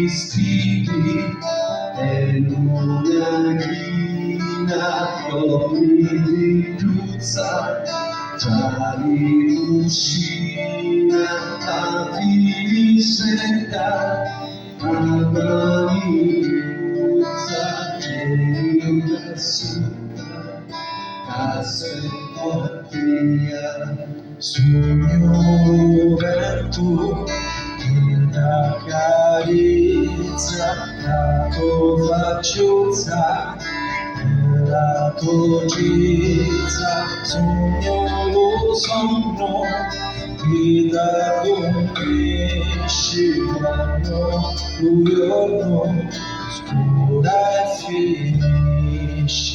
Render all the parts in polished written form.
vestiti e una ghina di puzza, già di uscina a finiscetta, a puzza che io assunta, aspetto via sul mio vento. La carezza, la tua facciosa, la tua dolcezza, sogno lo sonno, che da come sceglierò, un giorno scura e finisce.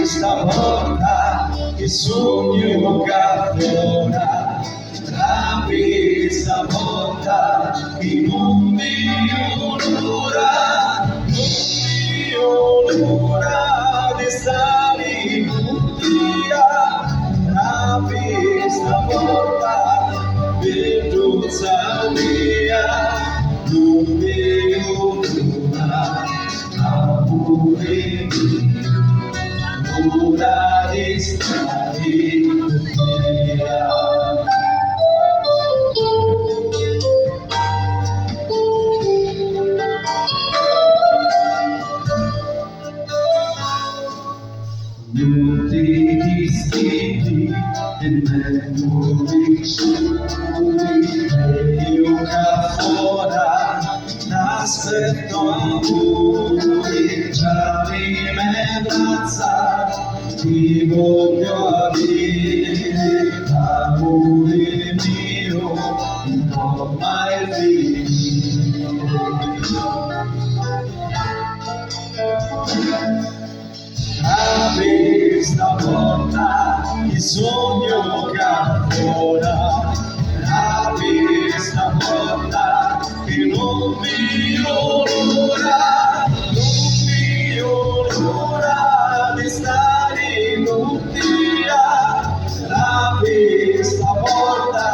Stavolta il sogno che affiora, apri stavolta che non vedo l'ora, di stare con te, apri stavolta vedo mia, non vedo l'ora, amore mio. Ora di stare con te. Nuti vestiti e memorie soli, e io che fuori aspetto amore, già mi abbraccia, ti voglio avere, amore mio, non può mai finire. Apri stavolta il sogno che affiora, apri stavolta che non vedo l'ora, non vedo l'ora di stare con te. Apri stavolta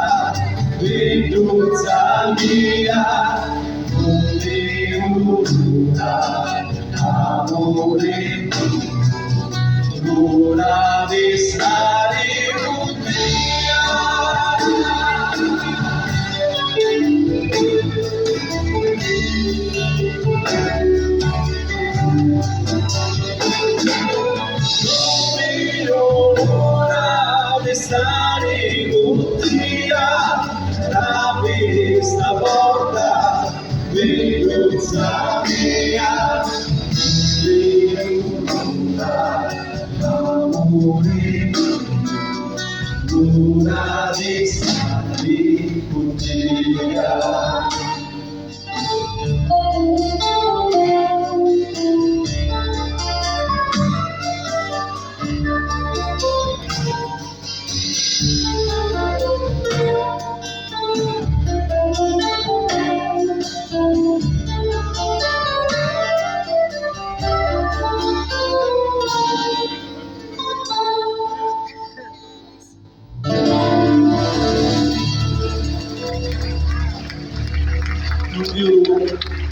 veduta mia, non vedo l'ora, amore mio. Ora di stare con te. Non vedo l'ora di stare con te. Apri stavolta vedo mia. Amore mio, l'ora di stare con te. You